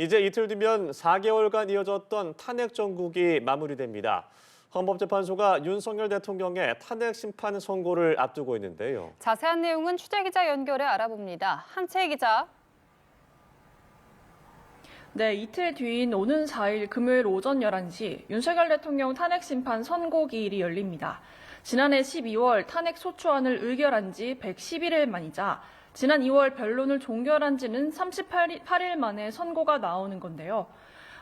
이제 이틀 뒤면 4개월간 이어졌던 탄핵 정국이 마무리됩니다. 헌법재판소가 윤석열 대통령의 탄핵 심판 선고를 앞두고 있는데요. 자세한 내용은 취재기자 연결해 알아봅니다. 한채희 기자. 네, 이틀 뒤인 오는 4일 금요일 오전 11시 윤석열 대통령 탄핵 심판 선고 기일이 열립니다. 지난해 12월 탄핵 소추안을 의결한 지 111일 만이자 지난 2월 변론을 종결한 지는 38일 만에 선고가 나오는 건데요.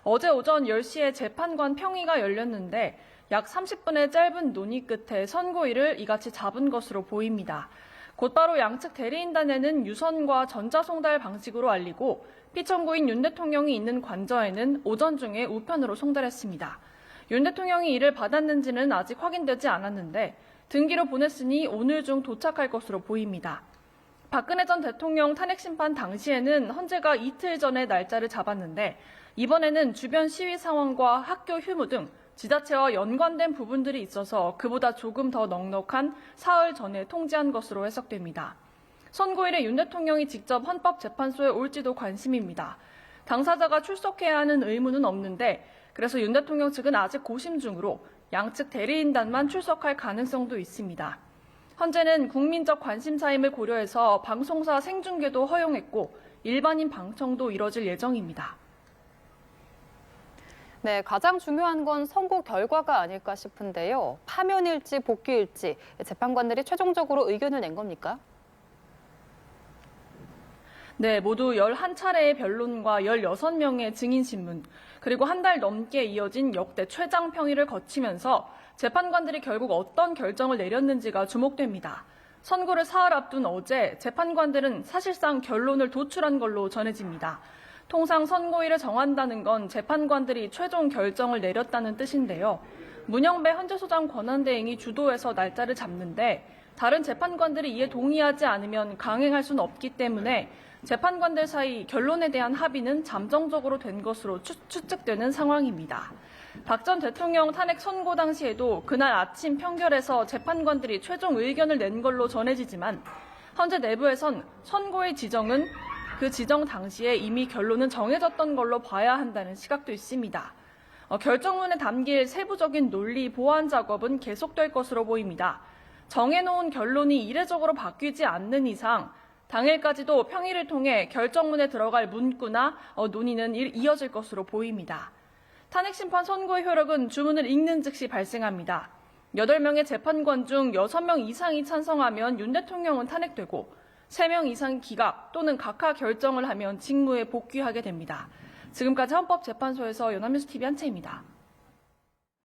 어제 오전 10시에 재판관 평의가 열렸는데 약 30분의 짧은 논의 끝에 선고일을 이같이 잡은 것으로 보입니다. 곧바로 양측 대리인단에는 유선과 전자송달 방식으로 알리고 피청구인 윤 대통령이 있는 관저에는 오전 중에 우편으로 송달했습니다. 윤 대통령이 이를 받았는지는 아직 확인되지 않았는데 등기로 보냈으니 오늘 중 도착할 것으로 보입니다. 박근혜 전 대통령 탄핵 심판 당시에는 헌재가 이틀 전에 날짜를 잡았는데 이번에는 주변 시위 상황과 학교 휴무 등 지자체와 연관된 부분들이 있어서 그보다 조금 더 넉넉한 사흘 전에 통지한 것으로 해석됩니다. 선고일에 윤 대통령이 직접 헌법재판소에 올지도 관심입니다. 당사자가 출석해야 하는 의무는 없는데 그래서 윤 대통령 측은 아직 고심 중으로 양측 대리인단만 출석할 가능성도 있습니다. 헌재는 국민적 관심사임을 고려해서 방송사 생중계도 허용했고 일반인 방청도 이뤄질 예정입니다. 네, 가장 중요한 건 선고 결과가 아닐까 싶은데요. 파면일지 복귀일지 재판관들이 최종적으로 의견을 낸 겁니까? 네, 모두 11차례의 변론과 16명의 증인 신문, 그리고 한 달 넘게 이어진 역대 최장 평의를 거치면서 재판관들이 결국 어떤 결정을 내렸는지가 주목됩니다. 선고를 사흘 앞둔 어제 재판관들은 사실상 결론을 도출한 걸로 전해집니다. 통상 선고일을 정한다는 건 재판관들이 최종 결정을 내렸다는 뜻인데요. 문영배 헌재소장 권한대행이 주도해서 날짜를 잡는데 다른 재판관들이 이에 동의하지 않으면 강행할 수는 없기 때문에 재판관들 사이 결론에 대한 합의는 잠정적으로 된 것으로 추측되는 상황입니다. 박 전 대통령 탄핵 선고 당시에도 그날 아침 평결에서 재판관들이 최종 의견을 낸 걸로 전해지지만 헌재 내부에선 선고의 지정은 그 지정 당시에 이미 결론은 정해졌던 걸로 봐야 한다는 시각도 있습니다. 결정문에 담길 세부적인 논리 보완 작업은 계속될 것으로 보입니다. 정해놓은 결론이 이례적으로 바뀌지 않는 이상 당일까지도 평의를 통해 결정문에 들어갈 문구나 논의는 이어질 것으로 보입니다. 탄핵심판 선고의 효력은 주문을 읽는 즉시 발생합니다. 8명의 재판관 중 6명 이상이 찬성하면 윤 대통령은 탄핵되고 3명 이상 기각 또는 각하 결정을 하면 직무에 복귀하게 됩니다. 지금까지 헌법재판소에서 연합뉴스TV 한채입니다.